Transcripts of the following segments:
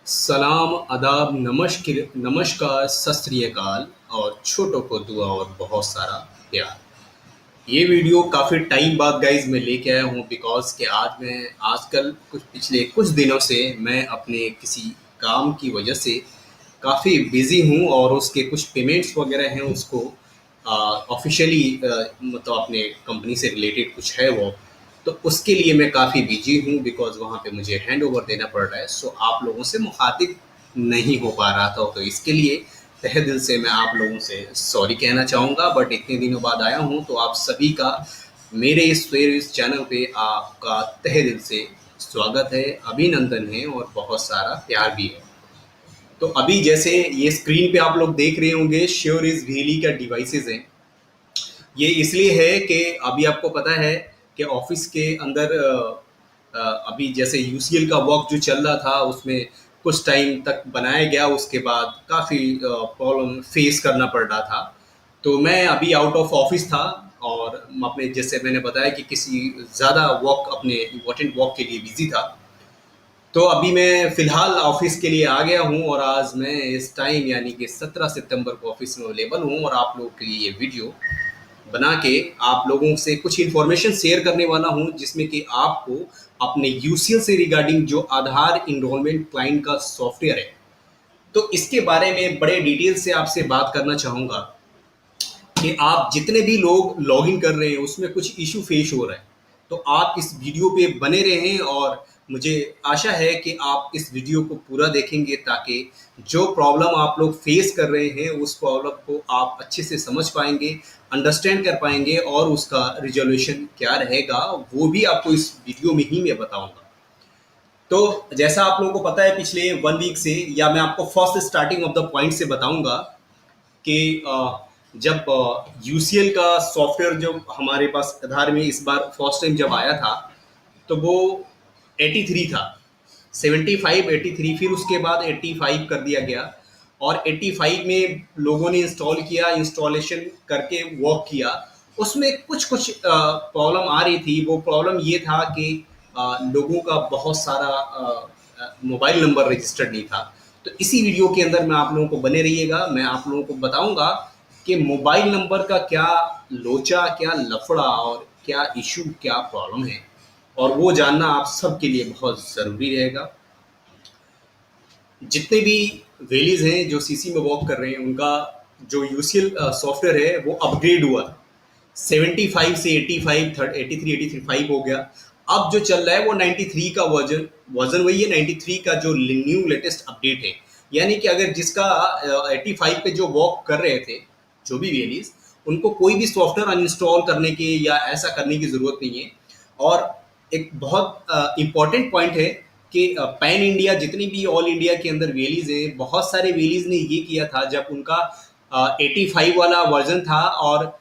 सलाम, आदाब, नमस्कार, सत श्री अकाल और छोटों को दुआ और बहुत सारा प्यार। ये वीडियो काफ़ी टाइम बाद गाइज़ मैं लेके आया हूँ बिकॉज़ कि आज मैं आजकल पिछले कुछ दिनों से मैं अपने किसी काम की वजह से काफ़ी बिज़ी हूँ और उसके कुछ पेमेंट्स वगैरह हैं उसको ऑफ़िशियली मतलब अपने कंपनी से रिलेटेड कुछ है वो, तो उसके लिए मैं काफ़ी बिज़ी हूँ बिकॉज़ वहाँ पे मुझे हैंडओवर देना पड़ रहा है। सो आप लोगों से मुख़ातिब नहीं हो पा रहा था, तो इसके लिए तहे दिल से मैं आप लोगों से सॉरी कहना चाहूँगा। बट इतने दिनों बाद आया हूँ तो आप सभी का मेरे इस चैनल पे आपका तहे दिल से स्वागत है, अभिनंदन है और बहुत सारा प्यार भी है। तो अभी जैसे ये स्क्रीन पे आप लोग देख रहे होंगे श्योर इज व्हीली का डिवाइसेस हैं। ये इसलिए है कि अभी आपको पता है कि ऑफिस के अंदर अभी जैसे यूसीएल का वर्क जो चल रहा था उसमें कुछ टाइम तक बनाया गया, उसके बाद काफ़ी प्रॉब्लम फेस करना पड़ रहा था। तो मैं अभी आउट ऑफ ऑफिस था और अपने जैसे मैंने बताया कि किसी ज़्यादा वर्क अपने इम्पोर्टेंट वर्क के लिए बिजी था। तो अभी मैं फ़िलहाल ऑफ़िस के लिए आ गया हूँ और आज मैं इस टाइम यानी कि 17 सितंबर को ऑफ़िस में अवेलेबल हूँ और आप लोगों के लिए ये वीडियो बना के आप लोगों से कुछ इन्फॉर्मेशन शेयर करने वाला हूँ जिसमें कि आपको अपने यूसीएल से रिगार्डिंग जो आधार इनरोलमेंट क्लाइंट का सॉफ्टवेयर है, तो इसके बारे में बड़े डिटेल से आपसे बात करना चाहूँगा कि आप जितने भी लोग लॉगिन कर रहे हैं उसमें कुछ इशू फेस हो रहा है। तो आप इस वीडियो पे बने रहें और मुझे आशा है कि आप इस वीडियो को पूरा देखेंगे ताकि जो प्रॉब्लम आप लोग फेस कर रहे हैं उस प्रॉब्लम को आप अच्छे से समझ पाएंगे, अंडरस्टैंड कर पाएंगे और उसका रिजोल्यूशन क्या रहेगा वो भी आपको इस वीडियो में ही मैं बताऊंगा। तो जैसा आप लोगों को पता है पिछले 1 वीक से, या मैं आपको first starting of the point से बताऊंगा कि जब यूसीएल का सॉफ्टवेयर जब हमारे पास आधार में इस बार फर्स्ट टाइम जब आया था तो वो 83 था, 75 83, फिर उसके बाद 85 कर दिया गया और 85 में लोगों ने इंस्टॉल किया, इंस्टॉलेशन करके वर्क किया। उसमें कुछ कुछ प्रॉब्लम आ रही थी। वो प्रॉब्लम ये था कि लोगों का बहुत सारा मोबाइल नंबर रजिस्टर्ड नहीं था। तो इसी वीडियो के अंदर मैं आप लोगों को बने रहिएगा, मैं आप लोगों को बताऊंगा कि मोबाइल नंबर का क्या लोचा, क्या लफड़ा और क्या इशू, क्या प्रॉब्लम है, और वो जानना आप सबके लिए बहुत ज़रूरी रहेगा। जितने भी वेलीज हैं जो सीसी में वर्क कर रहे हैं उनका जो यूसीएल सॉफ्टवेयर है वो अपग्रेड हुआ। 75 से 85, 83 83 5 हो गया। अब जो चल रहा है वो 93 का वर्जन वर्जन वही है, 93 का जो न्यू लेटेस्ट अपडेट है। यानी कि अगर जिसका 85 पे जो वर्क कर रहे थे जो भी वेलीज, उनको कोई भी सॉफ्टवेयर अनइंस्टॉल करने की या ऐसा करने की ज़रूरत नहीं है। और एक बहुत इम्पॉर्टेंट पॉइंट है कि पैन इंडिया जितनी भी ऑल इंडिया के अंदर वेलीज हैं, बहुत सारे वेलीज ने ये किया था जब उनका 85 वाला वर्जन था और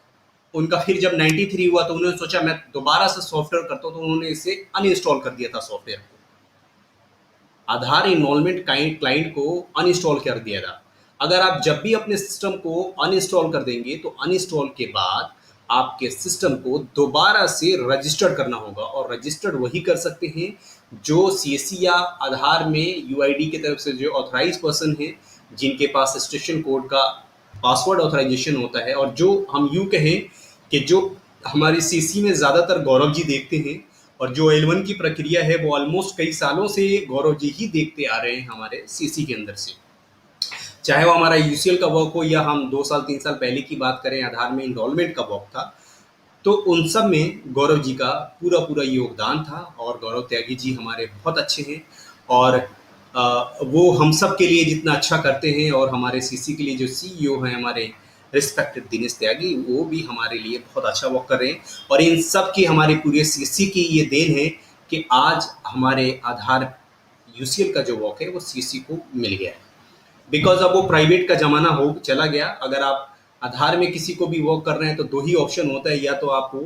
उनका फिर जब 93 हुआ तो उन्होंने सोचा मैं दोबारा से सॉफ्टवेयर करता हूँ, तो उन्होंने इसे अनइंस्टॉल कर दिया था सॉफ्टवेयर को। आधार इनरोलमेंट क्लाइंट को अनइंस्टॉल कर दिया था। अगर आप जब भी अपने सिस्टम को अनइंस्टॉल कर देंगे तो अनइंस्टॉल के बाद आपके सिस्टम को दोबारा से रजिस्टर्ड करना होगा, और रजिस्टर्ड वही कर सकते हैं जो सीएससी या आधार में यूआईडी की तरफ से जो ऑथराइज पर्सन है, जिनके पास स्टेशन कोड का पासवर्ड ऑथराइजेशन होता है। और जो हम यूँ कहें कि जो हमारी सीसी में ज़्यादातर गौरव जी देखते हैं, और जो L1 की प्रक्रिया है वो ऑलमोस्ट कई सालों से गौरव जी ही देखते आ रहे हैं हमारे सीसी के अंदर से। चाहे वो हमारा यूसीएल का वर्क हो या हम 2 साल 3 साल पहले की बात करें आधार में इनरोलमेंट का वर्क था, तो उन सब में गौरव जी का पूरा पूरा योगदान था। और गौरव त्यागी जी हमारे बहुत अच्छे हैं और वो हम सब के लिए जितना अच्छा करते हैं, और हमारे सीसी के लिए जो सीईओ हैं हमारे रिस्पेक्टेड दिनेश त्यागी, वो भी हमारे लिए बहुत अच्छा वर्क कर रहे हैं। और इन सब की हमारे पूरे सीसी की ये देन है कि आज हमारे आधार यूसीएल का जो वर्क है वो सीसी को मिल गया है। बिकॉज अब वो प्राइवेट का ज़माना हो चला गया। अगर आप आधार में किसी को भी वर्क कर रहे हैं तो दो ही ऑप्शन होता है, या तो आपको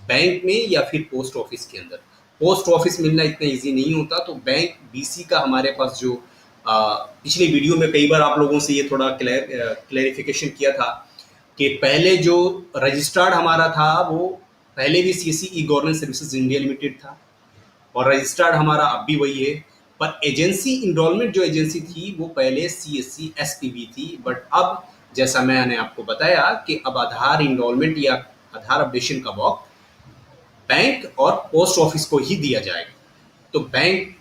बैंक में या फिर पोस्ट ऑफिस के अंदर। पोस्ट ऑफिस मिलना इतना इजी नहीं होता, तो बैंक बीसी का हमारे पास जो पिछली वीडियो में कई बार आप लोगों से ये थोड़ा क्लैरिफिकेशन किया था कि पहले जो रजिस्टर्ड हमारा था वो पहले भी CSC e governance services India limited था, और रजिस्टर्ड हमारा अब भी वही है। पर एजेंसी इनरोलमेंट जो एजेंसी थी वो पहले सीएससी एसपीबी थी, बट अब जैसा मैंने आपको बताया कि अब आधार इनरोलमेंट या आधार अपडेशन का वक्त बैंक और पोस्ट ऑफिस को ही दिया जाएगा। तो बैंक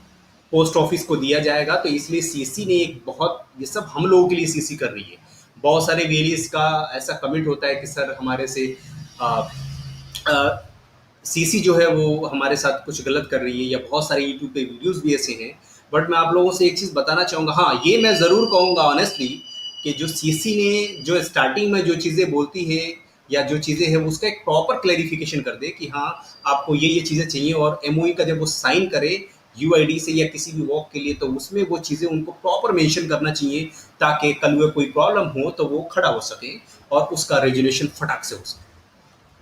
पोस्ट ऑफिस को दिया जाएगा, तो इसलिए सीएससी ने एक बहुत, ये सब हम लोगों के लिए सीएससी कर रही है। बहुत सारे वेरियस का ऐसा कमेंट होता है कि सर हमारे से सीसी जो है वो हमारे साथ कुछ गलत कर रही है, या बहुत सारे यूट्यूब पे वीडियोस भी ऐसे हैं। बट मैं आप लोगों से एक चीज़ बताना चाहूँगा, हाँ ये मैं ज़रूर कहूँगा ऑनेस्टली कि जो सीसी ने जो स्टार्टिंग में जो चीज़ें बोलती है या जो चीज़ें हैं उसका एक प्रॉपर क्लैरिफिकेशन कर दे कि हाँ आपको ये चीज़ें चाहिए, और एमओई का जब वो साइन करे यूआईडी से या किसी भी वॉक के लिए, तो उसमें वो चीज़ें उनको प्रॉपर मेंशन करना चाहिए, ताकि कल में कोई प्रॉब्लम हो तो वो खड़ा हो सके और उसका रेजुलेशन फटाक से हो सके।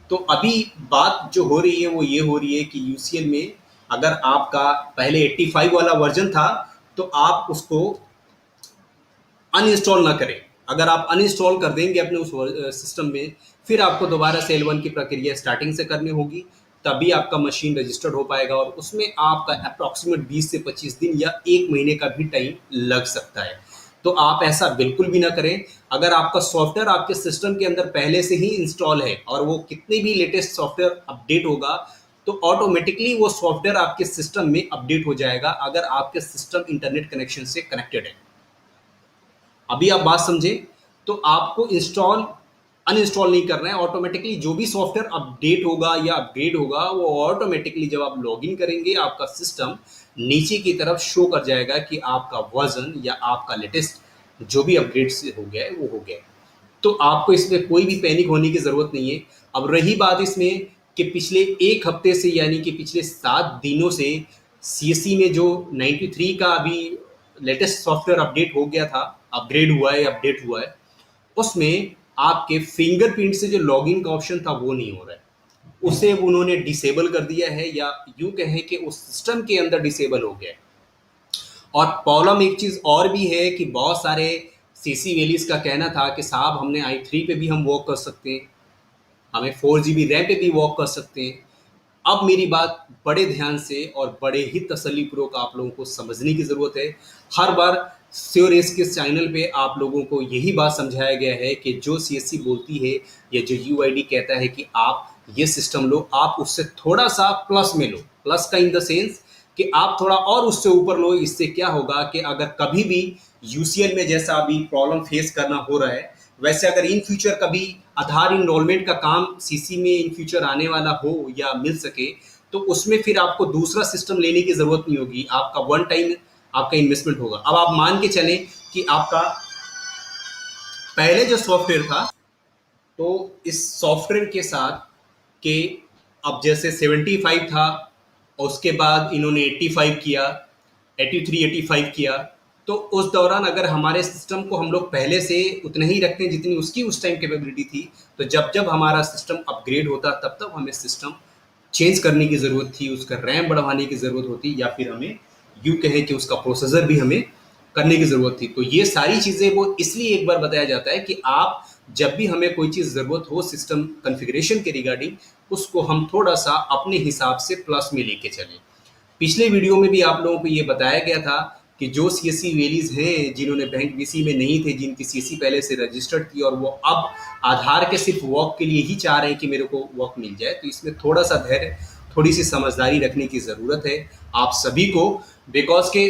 तो अभी बात जो हो रही है वो ये हो रही है कि यूसीएल में अगर आपका पहले 85 वाला वर्जन था तो आप उसको अनइंस्टॉल ना करें। अगर आप अनइंस्टॉल कर देंगे अपने उस सिस्टम में, फिर आपको दोबारा से L1 की प्रक्रिया स्टार्टिंग से करनी होगी, तभी आपका मशीन रजिस्टर्ड हो पाएगा, और उसमें आपका अप्रॉक्सीमेट 20 से 25 दिन या 1 महीने का भी टाइम लग सकता है। तो आप ऐसा बिल्कुल भी ना करें। अगर आपका सॉफ्टवेयर आपके सिस्टम के अंदर पहले से ही इंस्टॉल है और वो कितने भी लेटेस्ट सॉफ्टवेयर अपडेट होगा, तो ऑटोमेटिकली वो सॉफ्टवेयर आपके सिस्टम में अपडेट हो जाएगा, अगर आपके सिस्टम इंटरनेट कनेक्शन से कनेक्टेड है। अभी आप बात समझे, तो आपको इंस्टॉल अनइंस्टॉल नहीं करना है। ऑटोमेटिकली जो भी सॉफ्टवेयर अपडेट होगा या अपग्रेड होगा, वो ऑटोमेटिकली जब आप लॉगिन करेंगे आपका सिस्टम नीचे की तरफ शो कर जाएगा कि आपका वर्जन या आपका लेटेस्ट जो भी अपग्रेड से हो गया है वो हो गया है। तो आपको इसमें कोई भी पैनिक होने की ज़रूरत नहीं है। अब रही बात इसमें कि पिछले एक हफ्ते से, यानी कि पिछले 7 दिनों से सीएससी में जो 93 का अभी लेटेस्ट सॉफ्टवेयर अपडेट हो गया था, अपग्रेड हुआ है, अपडेट हुआ है, उसमें आपके फिंगरप्रिंट से जो लॉगिन का ऑप्शन था वो नहीं हो रहा है। उसे उन्होंने डिसेबल कर दिया है, या यूं कहें कि उस सिस्टम के अंदर डिसेबल हो गया है। और प्रॉब्लम एक चीज़ और भी है कि बहुत सारे सीसी वेलीज का कहना था कि साहब हमने i3 पे भी हम वर्क कर सकते हैं, हमें 4 GB रैम पे भी वर्क कर सकते हैं। अब मेरी बात बड़े ध्यान से और बड़े ही तसल्लीपूर्वक आप लोगों को समझने की ज़रूरत है। हर बार श्योरेस के चैनल पे आप लोगों को यही बात समझाया गया है कि जो सीएससी बोलती है या जो यूआईडी कहता है कि आप ये सिस्टम लो, आप उससे थोड़ा सा प्लस में लो। प्लस का इन द सेंस कि आप थोड़ा और उससे ऊपर लो। इससे क्या होगा कि अगर कभी भी यूसीएल में जैसा अभी प्रॉब्लम फेस करना हो रहा है, वैसे अगर इन फ्यूचर कभी आधार इनरोलमेंट का काम सीसी में इन फ्यूचर आने वाला हो या मिल सके, तो उसमें फिर आपको दूसरा सिस्टम लेने की ज़रूरत नहीं होगी। आपका वन टाइम आपका इन्वेस्टमेंट होगा। अब आप मान के चलें कि आपका पहले जो सॉफ्टवेयर था, तो इस सॉफ्टवेयर के साथ के अब जैसे 75 था, और उसके बाद इन्होंने 85 किया, 83 85 किया, तो उस दौरान अगर हमारे सिस्टम को हम लोग पहले से उतना ही रखते हैं जितनी उसकी उस टाइम कैपेबिलिटी थी, तो जब जब हमारा सिस्टम अपग्रेड होता तब तब हमें सिस्टम चेंज करने की ज़रूरत थी, उसका रैम बढ़वाने की ज़रूरत होती, या फिर हमें यूँ कहें कि उसका प्रोसेसर भी हमें करने की ज़रूरत थी। तो ये सारी चीज़ें वो इसलिए एक बार बताया जाता है कि आप जब भी हमें कोई चीज़ ज़रूरत हो सिस्टम कॉन्फ़िगरेशन के रिगार्डिंग, उसको हम थोड़ा-सा अपने हिसाब से प्लस में लेके चलें। पिछले वीडियो में भी आप लोगों को ये बताया गया था कि जो सीएससी वेलीज हैं जिन्होंने बैंक बीसी में नहीं थे, जिनकी सीएससी पहले से रजिस्टर्ड थी और वो अब आधार के सिर्फ वर्क के लिए ही चाह रहे हैं कि मेरे को वर्क मिल जाए, तो इसमें थोड़ा सा धैर्य, थोड़ी सी समझदारी रखने की ज़रूरत है आप सभी को। बिकॉज के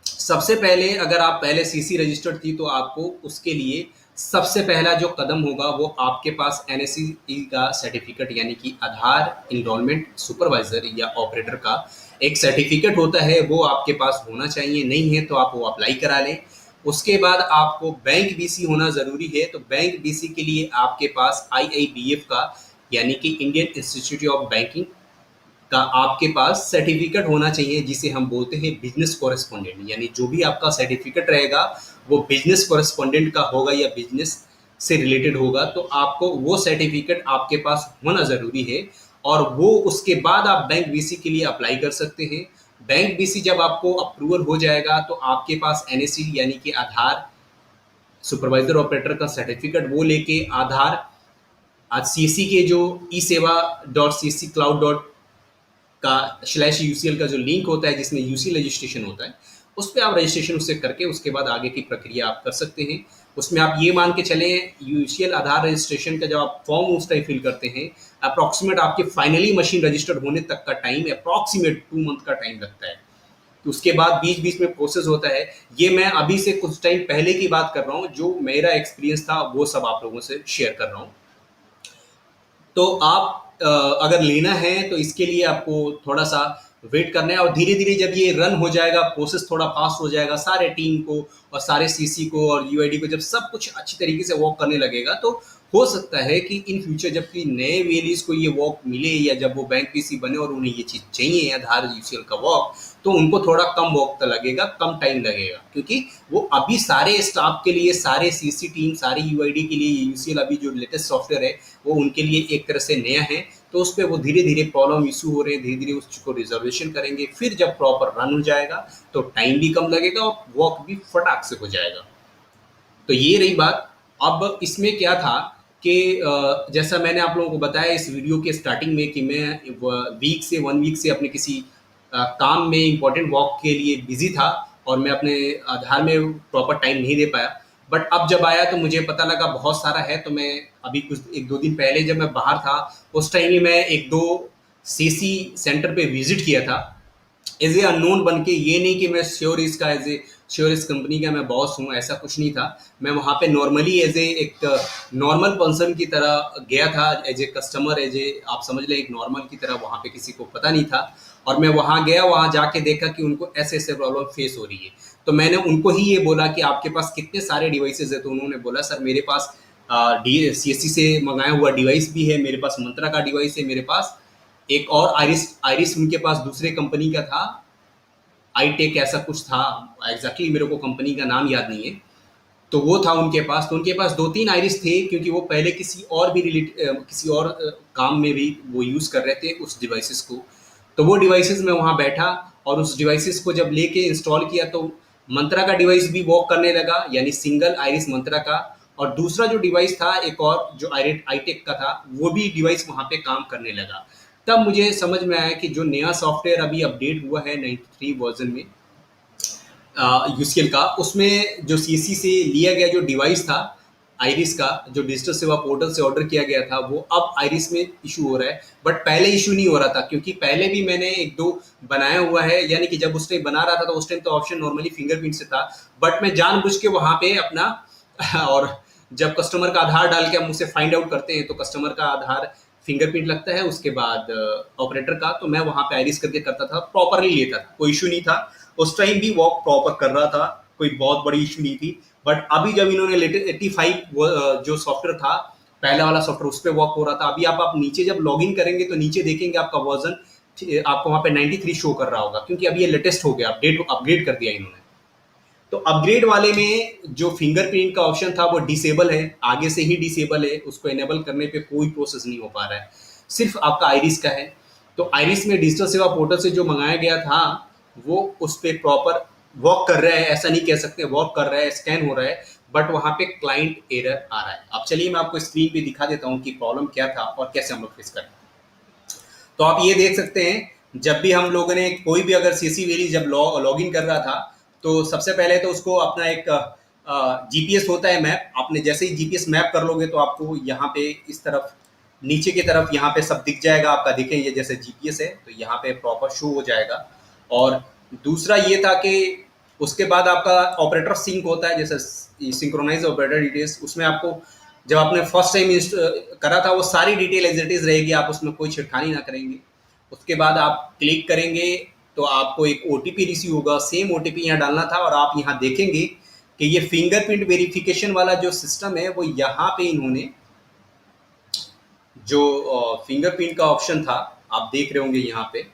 सबसे पहले अगर आप पहले सीसी रजिस्टर्ड थी, तो आपको उसके लिए सबसे पहला जो कदम होगा वो आपके पास एनएसई का सर्टिफिकेट, यानी कि आधार इनरोलमेंट सुपरवाइजर या ऑपरेटर का एक सर्टिफिकेट होता है, वो आपके पास होना चाहिए। नहीं है तो आप वो अप्लाई करा लें। उसके बाद आपको बैंक बीसी होना ज़रूरी है। तो बैंक बीसी के लिए आपके पास आईआईबीएफ का, यानी कि इंडियन इंस्टीट्यूट ऑफ बैंकिंग का आपके पास सर्टिफिकेट होना चाहिए, जिसे हम बोलते हैं बिजनेस कॉरेस्पॉन्डेंट। यानी जो भी आपका सर्टिफिकेट रहेगा वो बिजनेस कॉरेस्पॉन्डेंट का होगा या बिजनेस से रिलेटेड होगा, तो आपको वो सर्टिफिकेट आपके पास होना ज़रूरी है। और वो उसके बाद आप बैंक बीसी के लिए अप्लाई कर सकते हैं। बैंक बीसी जब आपको अप्रूवल हो जाएगा, तो आपके पास एनएससी यानी कि आधार सुपरवाइजर ऑपरेटर का सर्टिफिकेट वो लेके आधार आज सीएससी के जो ई सेवा डॉट सी क्लाउड डॉट का /UCL का जो लिंक होता है जिसमें यूसी रजिस्ट्रेशन होता है, उस पर आप रजिस्ट्रेशन उससे करके उसके बाद आगे की प्रक्रिया आप कर सकते हैं। उसमें आप ये मान के चलें, यूसीएल आधार रजिस्ट्रेशन का जब आप फॉर्म उस टाइम फिल करते हैं, अप्रॉक्सीमेट आपके फाइनली मशीन रजिस्टर्ड होने तक का टाइम अप्रॉक्सीमेट 2 मंथ का टाइम लगता है। तो उसके बाद बीच बीच में प्रोसेस होता है। ये मैं अभी से कुछ टाइम पहले की बात कर रहा हूँ, जो मेरा एक्सपीरियंस था वो सब आप लोगों से शेयर कर रहा हूँ। तो आप अगर लेना है तो इसके लिए आपको थोड़ा सा वेट करना है, और धीरे धीरे जब ये रन हो जाएगा, प्रोसेस थोड़ा फास्ट हो जाएगा, सारे टीम को और सारे सीसी को और यूआईडी को जब सब कुछ अच्छी तरीके से वर्क करने लगेगा, तो हो सकता है कि इन फ्यूचर जबकि नए वेलीज को ये वर्क मिले, या जब वो बैंक पीसी बने और उन्हें ये चीज़ चाहिए आधार यूसीएल का वर्क, तो उनको थोड़ा कम वक्त लगेगा, कम टाइम लगेगा, क्योंकि वो अभी सारे स्टाफ के लिए, सारे सीसी टीम, सारे यूआईडी के लिए यूसीएल अभी जो लेटेस्ट सॉफ्टवेयर है वो उनके लिए एक तरह से नया है। तो उस पर वो धीरे धीरे प्रॉब्लम इशू हो रहे हैं, धीरे धीरे उसको रिजर्वेशन करेंगे, फिर जब प्रॉपर रन हो जाएगा तो टाइम भी कम लगेगा और वर्क भी फटाक से हो जाएगा। तो ये रही बात। अब इसमें क्या था कि जैसा मैंने आप लोगों को बताया इस वीडियो के स्टार्टिंग में कि मैं वीक से 1 वीक से अपने किसी काम में इम्पोर्टेंट वर्क के लिए बिजी था, और मैं अपने आधार में प्रॉपर टाइम नहीं दे पाया। बट अब जब आया तो मुझे पता लगा बहुत सारा है, तो मैं अभी कुछ 1-2 दिन पहले जब मैं बाहर था, उस टाइम ही मैं 1-2 सीसी सेंटर पे विजिट किया था एज ए अननोन बन के। ये नहीं कि मैं श्योर इसका एज ए श्योर इस कंपनी का मैं बॉस हूँ, ऐसा कुछ नहीं था। मैं वहाँ पे नॉर्मली एज ए एक नॉर्मल पर्सन की तरह गया था, as a customer, as a आप समझ लें एक नॉर्मल की तरह। वहाँ पे किसी को पता नहीं था, और मैं वहाँ गया, वहाँ जाके देखा कि उनको ऐसे ऐसे प्रॉब्लम फेस हो रही है। तो मैंने उनको ही ये बोला कि आपके पास कितने सारे डिवाइसेज है। तो उन्होंने बोला सर मेरे पास CSC से मंगाया हुआ डिवाइस भी है, मेरे पास मंत्रा का डिवाइस है, मेरे पास एक और आइरिस आइरिस उनके पास दूसरे कंपनी का था, आई टेक ऐसा कुछ था, एग्जैक्टली मेरे को कंपनी का नाम याद नहीं है। तो वो था उनके पास। तो उनके पास 2-3 आइरिस थे, क्योंकि वो पहले किसी और भी किसी और काम में भी वो यूज़ कर रहे थे उस डिवाइसेस को। तो वो डिवाइसेस में वहाँ बैठा, और उस डिवाइसेस को जब लेके इंस्टॉल किया तो मंत्रा का डिवाइस भी वर्क करने लगा, यानी सिंगल आइरिस मंत्रा का। और दूसरा जो डिवाइस था एक और जो आई टेक का था, वो भी डिवाइस वहाँ पे काम करने लगा। तब मुझे समझ में आया कि जो नया सॉफ्टवेयर अभी अपडेट हुआ है 93 वर्जन में यूसीएल का, उसमें जो सीसी से लिया गया जो डिवाइस था आइरिस का, जो डिजिटल सेवा पोर्टल से ऑर्डर किया गया था, वो अब आइरिस में इशू हो रहा है। बट पहले इशू नहीं हो रहा था, क्योंकि पहले भी मैंने 1-2 बनाया हुआ है, यानी कि जब उस टाइम बना रहा था तो उस टाइम तो ऑप्शन नॉर्मली फिंगरप्रिंट से था। बट मैं जानबूझ के वहाँ पे अपना और जब कस्टमर का आधार डाल के हम उसे फाइंड आउट करते हैं तो कस्टमर का आधार फिंगरप्रिंट लगता है, उसके बाद ऑपरेटर का। तो मैं वहाँ पे आइरिस करके करता था, प्रॉपरली लेता था, कोई इशू नहीं था। उस टाइम भी वर्क प्रॉपर कर रहा था, कोई बहुत बड़ी इशू नहीं थी। बट अभी जब इन्होंने लेटेस्ट 85 जो सॉफ्टवेयर था, पहला वाला सॉफ्टवेयर, उस पर वर्क हो रहा था। अभी आप नीचे जब लॉग इन करेंगे तो नीचे देखेंगे आपका वर्जन आपको वहाँ पे 93 शो कर रहा होगा, क्योंकि अभी ये लेटेस्ट हो गया, अपग्रेड कर दिया इन्होंने। तो अपग्रेड वाले में जो फिंगरप्रिंट का ऑप्शन था वो डिसेबल है, आगे से ही डिसेबल है, उसको इनेबल करने पे कोई प्रोसेस नहीं हो पा रहा है, सिर्फ आपका आइरिस का है। तो आइरिस में डिजिटल सेवा पोर्टल से जो मंगाया गया था वो उस पर प्रॉपर वर्क कर रहा है, ऐसा नहीं कह सकते, वर्क कर रहा है, स्कैन हो रहा है। बट वहाँ पे क्लाइंट एरर आ रहा है। अब चलिए मैं आपको स्क्रीन पे दिखा देता हूँ कि प्रॉब्लम क्या था और कैसे हम लोग फेस कर रहे हैं। तो आप ये देख सकते हैं, जब भी हम लोगों ने कोई भी अगर सीसी वेली जब लॉग इन कर रहा था, तो सबसे पहले तो उसको अपना एक जीपीएस होता है मैप, आपने जैसे ही जीपीएस मैप कर लोगे तो आपको यहाँ पे इस तरफ नीचे की तरफ यहाँ पे सब दिख जाएगा आपका, दिखें ये जैसे जीपीएस है तो यहाँ पे प्रॉपर शो हो जाएगा। और दूसरा ये था कि उसके बाद आपका ऑपरेटर सिंक होता है, जैसे सिंक्रोनाइज ऑपरेटर डिटेल्स, उसमें आपको जब आपने फर्स्ट टाइम करा था वो सारी डिटेल एज इट इज रहेगी, आप उसमें कोई छिड़खानी ना करेंगे। उसके बाद आप क्लिक करेंगे तो आपको एक ओटीपी रिसीव होगा, सेम ओटीपी यहाँ डालना था। और आप यहाँ देखेंगे कि ये फिंगरप्रिंट वेरिफिकेशन वाला जो सिस्टम है वो यहाँ पे इन्होंने जो फिंगरप्रिंट का ऑप्शन था आप देख रहे होंगे यहाँ पे,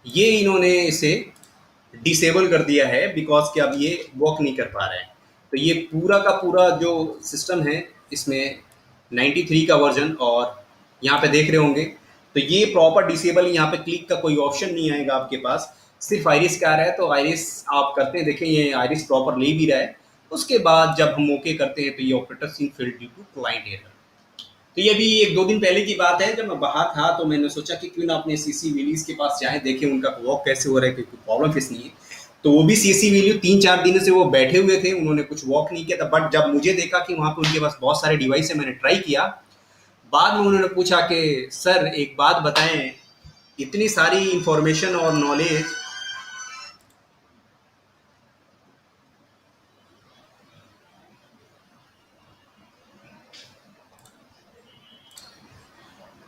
ये इन्होंने इसे डिसेबल कर दिया है, बिकॉज कि अब ये वर्क नहीं कर पा रहा है। तो ये पूरा का पूरा जो सिस्टम है इसमें 93 का वर्जन, और यहाँ पे देख रहे होंगे तो ये प्रॉपर डिसेबल, यहाँ पे क्लिक का कोई ऑप्शन नहीं आएगा आपके पास, सिर्फ आइरिस का आ रहा है। तो आइरिस आप करते हैं, देखें ये आइरिस प्रॉपर ले भी रहा है। उसके बाद जब हम ओके करते हैं तो ये operator sync failed due to client error. तो ये भी 1-2 दिन पहले की बात है, जब मैं बाहर था तो मैंने सोचा कि क्यों ना अपने सीसी विलीज के पास जाएं, देखें उनका वर्क कैसे हो रहा है, क्योंकि प्रॉब्लम फेस नहीं है। तो वो भी सीएससी वैल्यू 3-4 दिन से वो बैठे हुए थे, उन्होंने कुछ वॉक नहीं किया था। बट जब मुझे देखा कि वहाँ पे उनके पास बहुत सारे डिवाइस है, मैंने ट्राई किया। बाद में उन्होंने पूछा कि सर एक बात बताएं, इतनी सारी इंफॉर्मेशन और नॉलेज।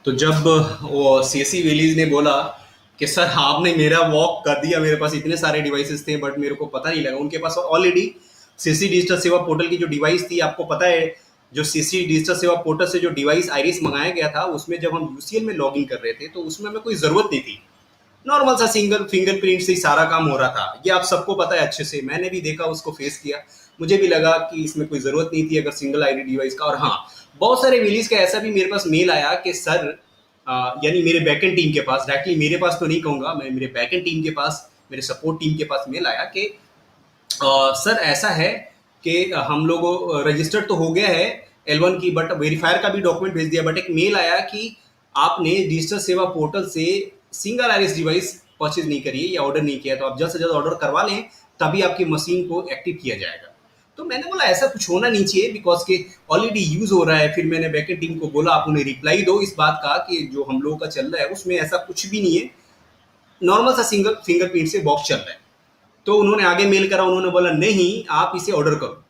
तो जब वो सीएससी वेलीज ने बोला कि सर आपने मेरा वॉक कर दिया, मेरे पास इतने सारे डिवाइसेस थे बट मेरे को पता नहीं लगा। उनके पास ऑलरेडी सीएससी डिजिटल सेवा पोर्टल की जो डिवाइस थी, आपको पता है, जो सीएससी डिजिटल सेवा पोर्टल से जो डिवाइस आइरिस मंगाया गया था, उसमें जब हम यूसीएल में लॉगिन कर रहे थे तो उसमें हमें कोई जरूरत नहीं थी। नॉर्मल सा सिंगल फिंगरप्रिंट से ही सारा काम हो रहा था। ये आप सबको पता है अच्छे से, मैंने भी देखा, उसको फेस किया। मुझे भी लगा कि इसमें कोई ज़रूरत नहीं थी अगर सिंगल आईडी डिवाइस का। और हाँ, बहुत सारे रिलीज का ऐसा भी मेरे पास मेल आया कि सर, यानी मेरे बैकएंड टीम के पास, डायरेक्टली मेरे पास तो नहीं कहूँगा मैं, मेरे बैकएंड टीम के पास, मेरे सपोर्ट टीम के पास मेल आया कि सर ऐसा है कि हम लोग रजिस्टर्ड तो हो गया है L1 की, बट वेरीफायर का भी डॉक्यूमेंट भेज दिया, बट एक मेल आया कि आपने डिजिटल सेवा पोर्टल से सिंगल आईरिस डिवाइस परचेज नहीं करी है या ऑर्डर नहीं किया, तो आप जल्द से जल्द ऑर्डर करवा लें, तभी आपकी मशीन को एक्टिव किया जाएगा। तो मैंने बोला ऐसा कुछ होना नहीं चाहिए, बिकॉज के ऑलरेडी यूज हो रहा है। फिर मैंने बैकेंड टीम को बोला आप उन्हें रिप्लाई दो इस बात का कि जो हम लोगों का चल रहा है उसमें ऐसा कुछ भी नहीं है, नॉर्मल सा सिंगल फिंगरप्रिंट से बॉक्स चल रहा है। तो उन्होंने आगे मेल करा, उन्होंने बोला नहीं आप इसे ऑर्डर करो।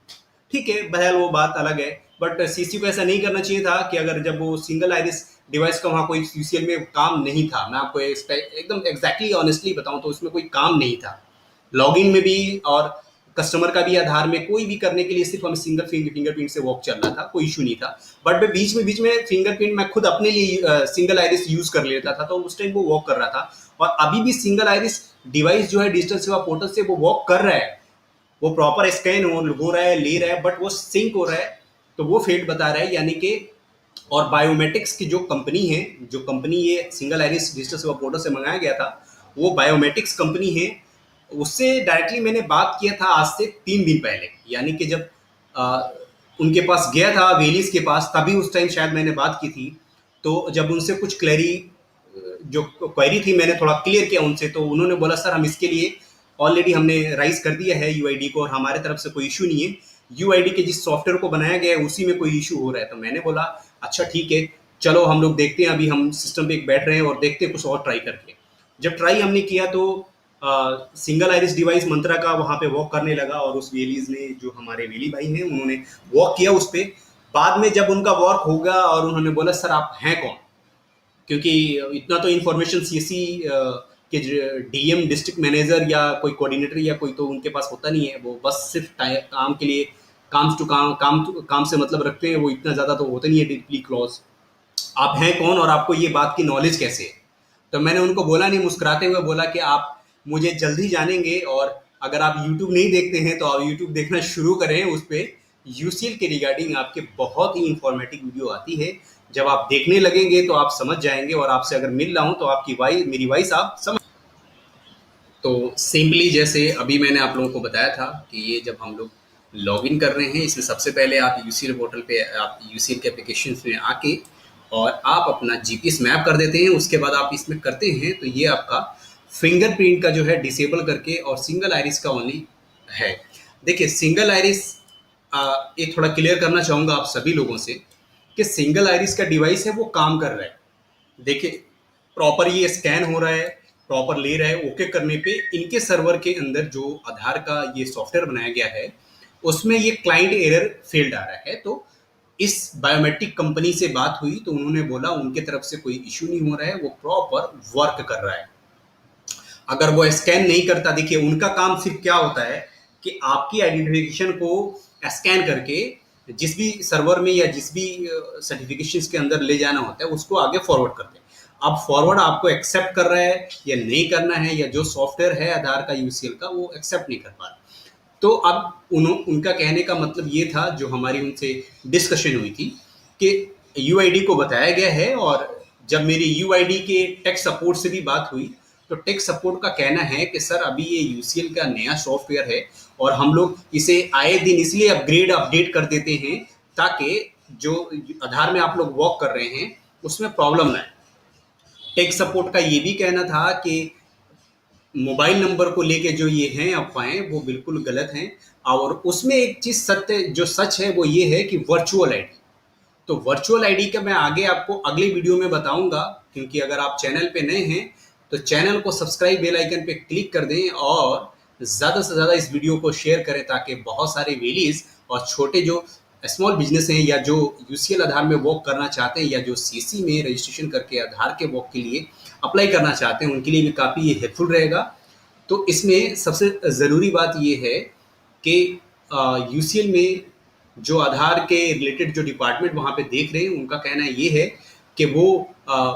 ठीक है, बहरहाल वो बात अलग है। बट सीसी को ऐसा नहीं करना चाहिए था कि अगर जब वो सिंगल आइरिस डिवाइस का वहाँ कोई यूसीएल में काम नहीं था, मैं आपको एकदम एग्जैक्टली ऑनेस्टली बताऊं तो उसमें कोई काम नहीं था। लॉगिन में भी और कस्टमर का भी आधार में कोई भी करने के लिए सिर्फ हमें सिंगल फिंगरप्रिंट से वॉक चल रहा था, कोई इशू नहीं था। बट मैं बीच में फिंगरप्रिंट मैं खुद अपने लिए सिंगल आइरिस यूज कर लेता था, तो उस टाइम वो वॉक कर रहा था। और अभी भी सिंगल आइरिस डिवाइस जो है डिजिटल सेवा पोर्टल से वो वॉक कर रहा है, वो प्रॉपर स्कैन हो रहा है, ले रहा है, बट वो सिंक हो रहा है, तो वो फेल्ड बता रहा है। यानी कि और बायोमेटिक्स की जो कंपनी है, जो कंपनी ये सिंगल आइरिस डिजिटल सेवा पोर्टल से मंगाया गया था, वो बायोमेटिक्स कंपनी है। उससे डायरेक्टली मैंने बात किया था आज से 3 दिन पहले, यानी कि जब आ, उनके पास गया था वेलीज के पास, तभी उस टाइम शायद मैंने बात की थी। तो जब उनसे कुछ जो क्वेरी थी मैंने थोड़ा क्लियर किया उनसे, तो उन्होंने बोला सर हम इसके लिए ऑलरेडी हमने राइज कर दिया है यूआईडी को और हमारे तरफ से कोई इशू नहीं है। यूआईडी के जिस सॉफ्टवेयर को बनाया गया है उसी में कोई इशू हो रहा है। तो मैंने बोला अच्छा ठीक है, चलो हम लोग देखते हैं, अभी हम सिस्टम पे एक बैठ रहे हैं और देखते हैं कुछ और ट्राई करके। जब ट्राई हमने किया तो सिंगल आइरिस डिवाइस मंत्रा का वहाँ पे वॉक करने लगा, और उस वेलीज ने, जो हमारे वेली भाई हैं, उन्होंने वॉक किया उस पर। बाद में जब उनका वॉक होगा और उन्होंने बोला सर आप हैं कौन, क्योंकि इतना तो इन्फॉर्मेशन सीएससी के डीएम, डिस्ट्रिक्ट मैनेजर या कोई कोऑर्डिनेटर या कोई तो उनके पास होता नहीं है। वो बस सिर्फ काम के लिए, काम से मतलब रखते हैं, वो इतना ज़्यादा तो होता नहीं है डीपली क्लोज। आप हैं कौन और आपको ये बात की नॉलेज कैसे है? तो मैंने उनको बोला नहीं, मुस्कुराते हुए बोला कि आप मुझे जल्द ही जानेंगे, और अगर आप यूट्यूब नहीं देखते हैं तो आप यूट्यूब देखना शुरू करें। उस पर यूसीएल के रिगार्डिंग आपके बहुत ही इंफॉर्मेटिव वीडियो आती है। जब आप देखने लगेंगे तो आप समझ जाएंगे, और आपसे अगर मिल रहा हूँ तो आपकी मेरी वॉइस आप समझ। तो सिंपली जैसे अभी मैंने आप लोगों को बताया था कि ये जब हम लोग लॉगिन कर रहे हैं, इसमें सबसे पहले आप यूसीएल पोर्टल पे, आप यूसीएल के एप्लीकेशन में आके और आप अपना जीपीएस मैप कर देते हैं। उसके बाद आप इसमें करते हैं तो ये आपका फिंगरप्रिंट का जो है डिसेबल करके और सिंगल आइरिस का ओनली है। देखिए सिंगल आइरिस, ये थोड़ा क्लियर करना चाहूँगा आप सभी लोगों से कि सिंगल आइरिस का डिवाइस है वो काम कर रहा है। देखिए प्रॉपर ये स्कैन हो रहा है, प्रॉपर ले रहा है। ओके करने पे इनके सर्वर के अंदर जो आधार का ये सॉफ्टवेयर बनाया गया है उसमें ये क्लाइंट एरर फेल्ड आ रहा है। तो इस बायोमेट्रिक कंपनी से बात हुई तो उन्होंने बोला उनके तरफ से कोई इशू नहीं हो रहा है, वो प्रॉपर वर्क कर रहा है। अगर वो स्कैन नहीं करता, देखिए उनका काम सिर्फ क्या होता है कि आपकी आइडेंटिफिकेशन को स्कैन करके जिस भी सर्वर में या जिस भी सर्टिफिकेशन के अंदर ले जाना होता है उसको आगे फॉरवर्ड करते हैं। अब फॉरवर्ड आपको एक्सेप्ट कर रहा है या नहीं करना है, या जो सॉफ्टवेयर है आधार का यूसीएल का वो एक्सेप्ट नहीं कर पा रहा। तो अब उनका कहने का मतलब ये था, जो हमारी उनसे डिस्कशन हुई थी, कि यूआईडी को बताया गया है। और जब मेरी यूआईडी के टेक सपोर्ट से भी बात हुई तो टेक सपोर्ट का कहना है कि सर अभी ये यूसीएल का नया सॉफ्टवेयर है और हम लोग इसे आए दिन इसलिए अपडेट कर देते हैं ताकि जो आधार में आप लोग वॉक कर रहे हैं उसमें प्रॉब्लम ना आए। टेक सपोर्ट का ये भी कहना था कि मोबाइल नंबर को लेके जो ये हैं अफवाहें, वो बिल्कुल गलत हैं। और उसमें एक चीज़ सत्य जो सच है वो ये है कि वर्चुअल आईडी, तो वर्चुअल आईडी का मैं आगे आपको अगले वीडियो में बताऊंगा। क्योंकि अगर आप चैनल पे नए हैं तो चैनल को सब्सक्राइब, बेल आइकन पे क्लिक कर दें और ज़्यादा से ज़्यादा इस वीडियो को शेयर करें, ताकि बहुत सारे वेलीज और छोटे जो स्मॉल बिजनेस हैं या जो यूसीएल आधार में वर्क करना चाहते हैं या जो सीसी में रजिस्ट्रेशन करके आधार के वर्क के लिए अप्लाई करना चाहते हैं, उनके लिए भी काफ़ी हेल्पफुल रहेगा। तो इसमें सबसे ज़रूरी बात ये है कि यूसीएल में जो आधार के रिलेटेड जो डिपार्टमेंट वहाँ पे देख रहे हैं, उनका कहना ये है कि वो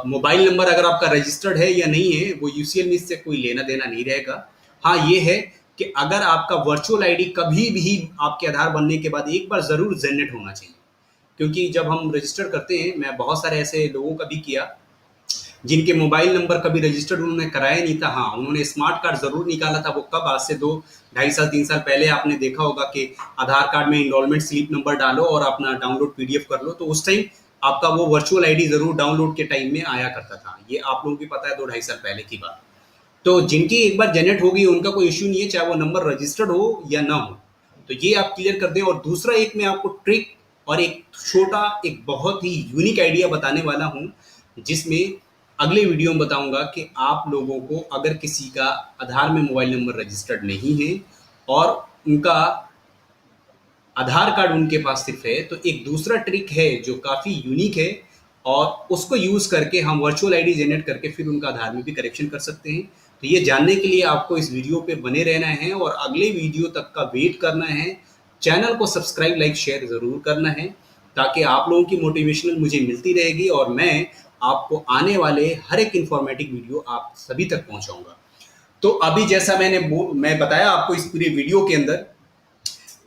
मोबाइल नंबर अगर आपका रजिस्टर्ड है या नहीं है, वो यूसीएल में इससे कोई लेना देना नहीं रहेगा। हाँ, ये है कि अगर आपका वर्चुअल आईडी कभी भी आपके आधार बनने के बाद एक बार ज़रूर जनरेट होना चाहिए। क्योंकि जब हम रजिस्टर करते हैं, मैं बहुत सारे ऐसे लोगों का भी किया जिनके मोबाइल नंबर कभी रजिस्टर्ड उन्होंने कराया नहीं था। हाँ, उन्होंने स्मार्ट कार्ड ज़रूर निकाला था। वो कब, आज से 2 ढाई साल 3 साल पहले आपने देखा होगा कि आधार कार्ड में इनरोलमेंट स्लिप नंबर डालो और अपना डाउनलोड पीडीएफ कर लो, तो उस टाइम आपका वो वर्चुअल आईडी ज़रूर डाउनलोड के टाइम में आया करता था। ये आप लोगों को पता है, 2 ढाई साल पहले की बात। तो जिनकी एक बार जनरेट हो गई उनका कोई इश्यू नहीं है, चाहे वो नंबर रजिस्टर्ड हो या ना हो। तो ये आप क्लियर कर दें। और दूसरा एक मैं आपको ट्रिक और एक छोटा, एक बहुत ही यूनिक आइडिया बताने वाला हूँ, जिसमें अगले वीडियो में बताऊंगा कि आप लोगों को अगर किसी का आधार में मोबाइल नंबर रजिस्टर्ड नहीं है और उनका आधार कार्ड उनके पास सिर्फ है, तो एक दूसरा ट्रिक है जो काफ़ी यूनिक है, और उसको यूज़ करके हम वर्चुअल आईडी जनरेट करके फिर उनका आधार में भी करेक्शन कर सकते हैं। तो ये जानने के लिए आपको इस वीडियो पे बने रहना है और अगले वीडियो तक का वेट करना है। चैनल को सब्सक्राइब, लाइक, शेयर ज़रूर करना है, ताकि आप लोगों की मोटिवेशनल मुझे मिलती रहेगी और मैं आपको आने वाले हर एक इन्फॉर्मेटिव वीडियो आप सभी तक पहुंचाऊंगा। तो अभी जैसा मैं बताया आपको इस पूरे वीडियो के अंदर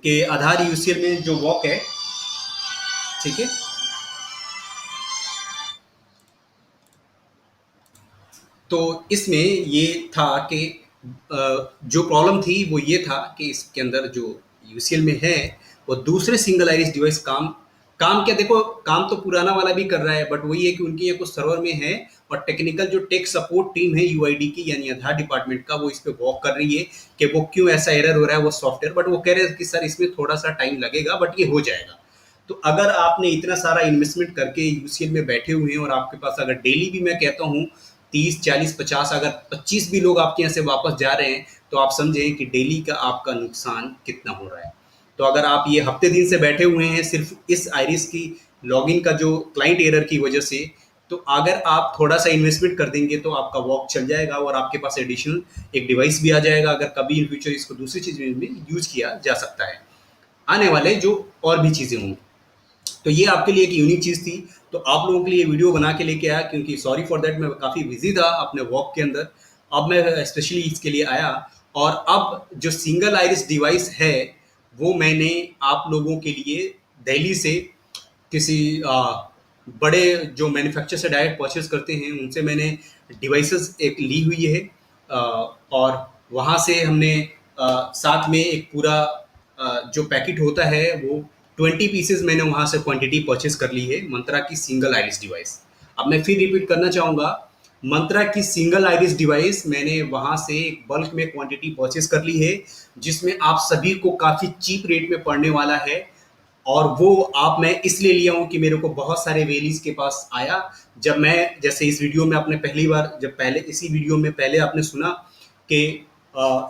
कि आधार यूसीएल में जो वॉक है, ठीक है, तो इसमें ये था कि जो प्रॉब्लम थी वो ये था कि इसके अंदर जो यूसीएल में है वो दूसरे सिंगल आइरिस डिवाइस काम काम क्या, देखो काम तो पुराना वाला भी कर रहा है, बट वही है कि उनके ये कुछ सर्वर में है और टेक्निकल जो टेक सपोर्ट टीम है यूआईडी की, यानी आधार डिपार्टमेंट का, वो इस पे वर्क कर रही है कि वो क्यों ऐसा एरर हो रहा है वो सॉफ्टवेयर। बट वो कह रहे हैं कि सर इसमें थोड़ा सा टाइम लगेगा, बट ये हो जाएगा। तो अगर आपने इतना सारा इन्वेस्टमेंट करके यूसीएल में बैठे हुए हैं और आपके पास अगर डेली भी, मैं कहता हूँ 30 40 50, अगर 25 भी लोग आपके यहाँ से वापस जा रहे हैं, तो आप समझें कि डेली का आपका नुकसान कितना हो रहा है। तो अगर आप ये हफ्ते दिन से बैठे हुए हैं सिर्फ इस आइरिस की लॉगिन का जो क्लाइंट एरर की वजह से, तो अगर आप थोड़ा सा इन्वेस्टमेंट कर देंगे तो आपका वॉक चल जाएगा और आपके पास एडिशनल एक डिवाइस भी आ जाएगा। अगर कभी इन फ्यूचर इसको दूसरी चीज़ में यूज किया जा सकता है, आने वाले जो और भी चीज़ें होंगी। तो ये आपके लिए एक यूनिक चीज़ थी, तो आप लोगों के लिए वीडियो बना के लेके आया। क्योंकि सॉरी फॉर दैट, मैं काफ़ी बिजी था अपने वर्क के अंदर। अब मैं स्पेशली इसके लिए आया, और अब जो सिंगल आइरिस डिवाइस है वो मैंने आप लोगों के लिए दिल्ली से किसी बड़े जो मैन्युफैक्चर से डायरेक्ट परचेज करते हैं उनसे मैंने डिवाइसेस एक ली हुई है। और वहाँ से हमने साथ में एक पूरा जो पैकेट होता है वो 20 पीसेज मैंने वहाँ से क्वांटिटी परचेज कर ली है मंत्रा की सिंगल आइरिस डिवाइस। अब मैं फिर रिपीट करना चाहूँगा, मंत्रा की सिंगल आइरिस डिवाइस मैंने वहाँ से एक बल्क में क्वांटिटी परचेज कर ली है, जिसमें आप सभी को काफ़ी चीप रेट में पड़ने वाला है। और वो आप मैं इसलिए लिया हूँ कि मेरे को बहुत सारे वेलीज के पास आया। जब मैं, जैसे इस वीडियो में आपने पहली बार, जब पहले इसी वीडियो में पहले आपने सुना कि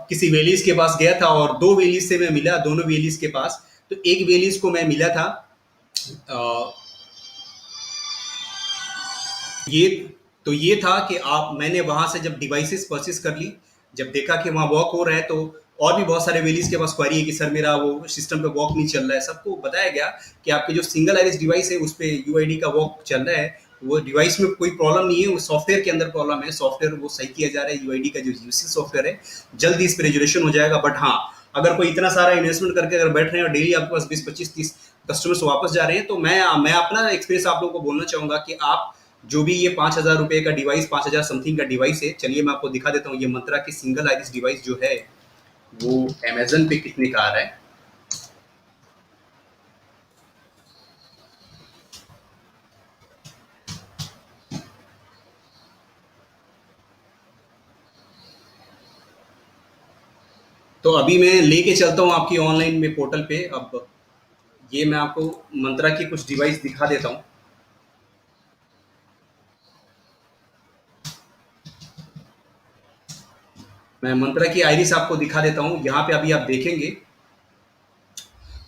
किसी वेलीज के पास गया था और 2 वेलीज से मैं मिला, दोनों वेलीज के पास। तो एक वेलीज को मैं मिला था, अ, ये तो ये था कि आप, मैंने वहां से जब डिवाइसेस परचेज कर ली, जब देखा कि वहाँ वर्क हो रहा है, तो और भी बहुत सारे वेलीज के पास क्वारी है कि सर मेरा वो सिस्टम पे वर्क नहीं चल रहा है। सबको बताया गया कि आपके जो सिंगल आइरिस डिवाइस है उस पर यूआईडी का वर्क चल रहा है, वो डिवाइस में कोई प्रॉब्लम नहीं है, वो सॉफ्टवेयर के अंदर प्रॉब्लम है। सॉफ्टवेयर वो सही किया जा रहा है, यूआईडी का जो यूसी सॉफ्टवेयर है, जल्दी इस पर रेजोल्यूशन हो जाएगा। बट हाँ, अगर कोई इतना सारा इन्वेस्टमेंट करके अगर बैठ रहे हैं और डेली आपके पास 20 25 30 कस्टमर्स वापस जा रहे हैं, तो मैं अपना एक्सपीरियंस आप लोगों को बोलना चाहूंगा कि आप जो भी ये 5,000 रुपए का डिवाइस, 5,000 समथिंग का डिवाइस है, चलिए मैं आपको दिखा देता हूँ ये मंत्रा की सिंगल आइरिस डिवाइस जो है वो अमेजन पे कितने का आ रहा है। तो अभी मैं लेके चलता हूँ आपकी ऑनलाइन में पोर्टल पे। अब ये मैं आपको मंत्रा की कुछ डिवाइस दिखा देता हूँ। मैं मंत्रा की आईरिस आपको दिखा देता हूँ। यहाँ पे अभी आप देखेंगे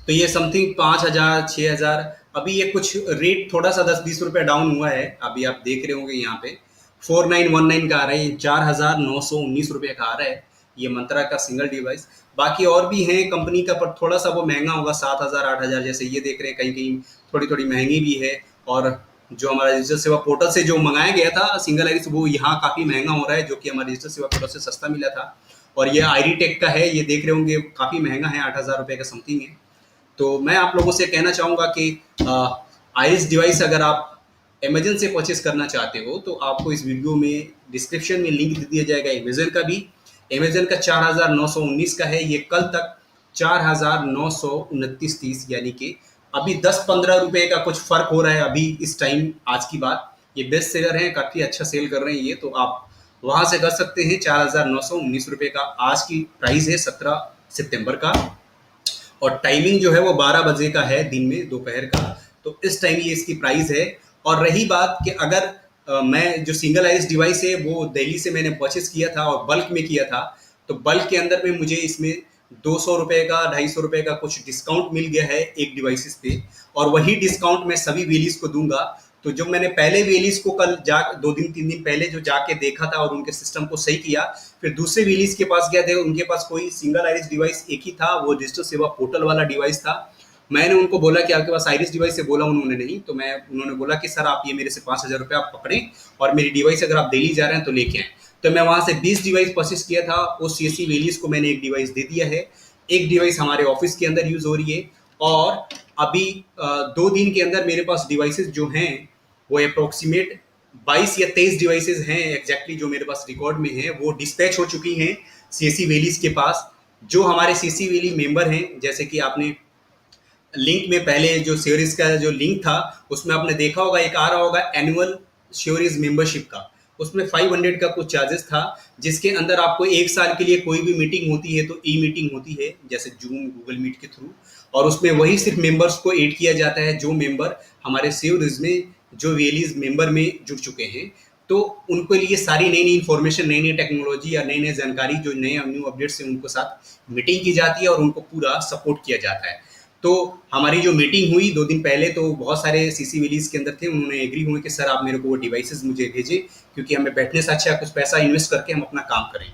तो ये समथिंग 5,000 6,000, अभी ये कुछ रेट थोड़ा सा 10-20 रुपये डाउन हुआ है। अभी आप देख रहे होंगे यहाँ पे 4919 का आ रहा है, ये 4,919 रुपये का आ रहा है ये मंत्रा का सिंगल डिवाइस। बाकी और भी हैं कंपनी का, पर थोड़ा सा वो महंगा होगा, 7,000 8,000 जैसे ये देख रहे हैं। कहीं कहीं थोड़ी थोड़ी महंगी भी है। और जो हमारा डिजिटल सेवा पोर्टल से जो मंगाया गया था सिंगल आईरिस, वो यहाँ काफ़ी महंगा हो रहा है, जो कि हमारे डिजिटल सेवा पोर्टल से सस्ता मिला था। और ये आईरी टेक का है, ये देख रहे होंगे काफ़ी महंगा है, 8,000 रुपये का समथिंग है। तो मैं आप लोगों से कहना चाहूँगा कि आईरिस डिवाइस अगर आप अमेजन से परचेस करना चाहते हो तो आपको इस वीडियो में डिस्क्रिप्शन में लिंक दे दिया जाएगा अमेजन का भी। अमेजन का 4,919 का है, ये कल तक 4,929-30, यानी कि अभी 10-15 रुपये का कुछ फर्क हो रहा है अभी इस टाइम, आज की बात। ये बेस्ट सेलर है, काफ़ी अच्छा सेल कर रहे हैं ये, तो आप वहाँ से कर सकते हैं। 4,919 रुपये का आज की प्राइस है, 17 सितंबर का। और टाइमिंग जो है वो 12 बजे का है, दिन में, दोपहर का। तो इस टाइम ये इसकी प्राइस है। और रही बात कि अगर मैं जो सिंगल आईरिस डिवाइस है वो दिल्ली से मैंने परचेस किया था और बल्क में किया था, तो बल्क के अंदर में मुझे इसमें 200 रुपये का 250 रुपये का कुछ डिस्काउंट मिल गया है एक डिवाइसेस पे। और वही डिस्काउंट मैं सभी वेलीज को दूंगा। तो जब मैंने पहले वेलीज को कल 2 दिन 3 दिन पहले जो जाके देखा था और उनके सिस्टम को सही किया, फिर दूसरे वेलीज के पास गया थे, उनके पास कोई सिंगल आईरिस डिवाइस एक ही था, वो डिजिटल सेवा पोर्टल वाला डिवाइस था। मैंने उनको बोला कि आपके पास आईरिस डिवाइस है, बोला उन्होंने नहीं। तो उन्होंने बोला कि सर आप ये मेरे से 5,000 रुपये आप पकड़ें और मेरी डिवाइस अगर आप दिल्ली जा रहे हैं तो लेके आएँ। तो मैं वहाँ से 20 डिवाइस परचेस किया था, उस सीएससी वेलीज को मैंने एक डिवाइस दे दिया है। एक डिवाइस हमारे ऑफिस के अंदर यूज हो रही है। और अभी 2 दिन के अंदर मेरे पास डिवाइसेस जो हैं वो अप्रोक्सीमेट 22 या 23 डिवाइसेस हैं एग्जैक्टली, जो मेरे पास रिकॉर्ड में है, वो डिस्पैच हो चुकी हैं सीएससी वेलीज के पास। जो हमारे सीएससी वेली मेंबर हैं, जैसे कि आपने लिंक में पहले जो श्योरीज का जो लिंक था उसमें आपने देखा होगा, एक आ रहा होगा एनुअल श्योरीज मेंबरशिप का, उसमें 500 का कुछ चार्जेस था, जिसके अंदर आपको 1 साल के लिए कोई भी मीटिंग होती है तो ई मीटिंग होती है, जैसे जूम गूगल मीट के थ्रू, और उसमें वही सिर्फ मेंबर्स को ऐड किया जाता है जो मेंबर हमारे श्योरीज में जो वेलीज मेंबर में जुड़ चुके हैं। तो उनके लिए सारी नई नई इन्फॉर्मेशन, नई नई टेक्नोलॉजी या नई नई जानकारी, जो नए न्यू अपडेट्स हैं, उनको साथ मीटिंग की जाती है और उनको पूरा सपोर्ट किया जाता है। तो हमारी जो मीटिंग हुई 2 दिन पहले, तो बहुत सारे सीसी विलीज के अंदर थे, उन्होंने एग्री हुए कि सर आप मेरे को वो डिवाइसेस मुझे भेजें, क्योंकि हमें बैठने से अच्छा कुछ पैसा इन्वेस्ट करके हम अपना काम करें।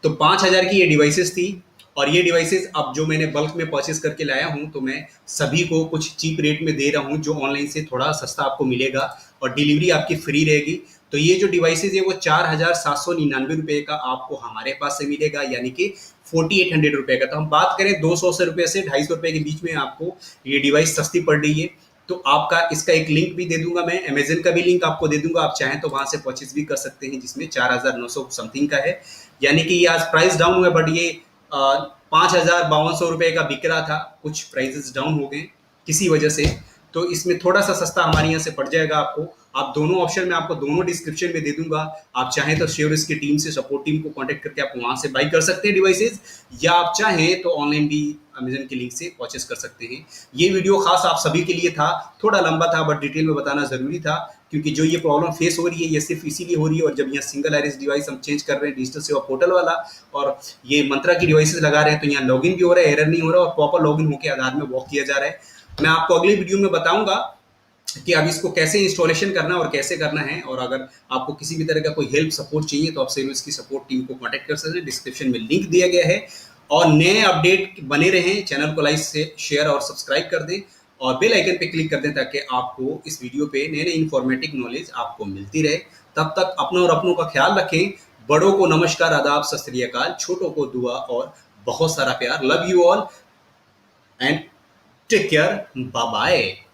तो 5,000 की ये डिवाइसेस थी। और ये डिवाइसेस अब जो मैंने बल्क में परचेस करके लाया हूँ, तो मैं सभी को कुछ चीप रेट में दे रहा हूँ, जो ऑनलाइन से थोड़ा सस्ता आपको मिलेगा और डिलीवरी आपकी फ्री रहेगी। तो ये जो डिवाइसेस है वो 4,799 रुपये का आपको हमारे पास से मिलेगा, यानी कि 4,800 रुपये का। तो हम बात करें 200 रुपये से 250 रुपये के बीच में आपको ये डिवाइस सस्ती पड़ रही है। तो आपका इसका एक लिंक भी दे दूंगा, मैं अमेजन का भी लिंक आपको दे दूंगा, आप चाहें तो वहां से परचेस भी कर सकते हैं, जिसमें 4,900 समथिंग का है। यानी कि ये आज प्राइस डाउन हुआ, बट ये 5,5200 रुपये का बिक रहा था, कुछ प्राइजेस डाउन हो गए किसी वजह से। तो इसमें थोड़ा सा सस्ता हमारे यहाँ से पड़ जाएगा आपको। आप दोनों ऑप्शन में आपको दोनों डिस्क्रिप्शन में दे दूंगा। आप चाहें तो श्योरिस की टीम से, सपोर्ट टीम को कांटेक्ट करके आप वहां से बाई कर सकते हैं डिवाइसेस, या आप चाहें तो ऑनलाइन भी अमेजन के लिंक से परचेस कर सकते हैं। ये वीडियो खास आप सभी के लिए था, थोड़ा लंबा था बट डिटेल में बताना जरूरी था, क्योंकि जो ये प्रॉब्लम फेस हो रही है ये सिर्फ इसीलिए हो रही है। और जब यहाँ सिंगल आईरिस डिवाइस हम चेंज कर रहे हैं डिजिटल सेवा पोर्टल वाला, और ये मंत्रा की डिवाइसेस लगा रहे हैं, तो यहाँ लॉगिन भी हो रहा है, एरर नहीं हो रहा, और प्रॉपर लॉगिन होकर आधार में वॉक किया जा रहा है। मैं आपको अगली वीडियो में बताऊंगा कि अब इसको कैसे इंस्टॉलेशन करना और कैसे करना है। और अगर आपको किसी भी तरह का कोई हेल्प सपोर्ट चाहिए तो आप सेल्स की सपोर्ट टीम को कांटेक्ट कर सकते हैं, डिस्क्रिप्शन में लिंक दिया गया है। और नए अपडेट बने रहें, चैनल को लाइक से शेयर और सब्सक्राइब कर दें, और बेल आइकन पे क्लिक कर दें, ताकि आपको इस वीडियो पे नए नए इन्फॉर्मेटिव नॉलेज आपको मिलती रहे। तब तक अपना और अपनों का ख्याल रखें। बड़ों को नमस्कार, आदाब, सत श्री अकाल, छोटों को दुआ और बहुत सारा प्यार। Love you all and take care, bye bye.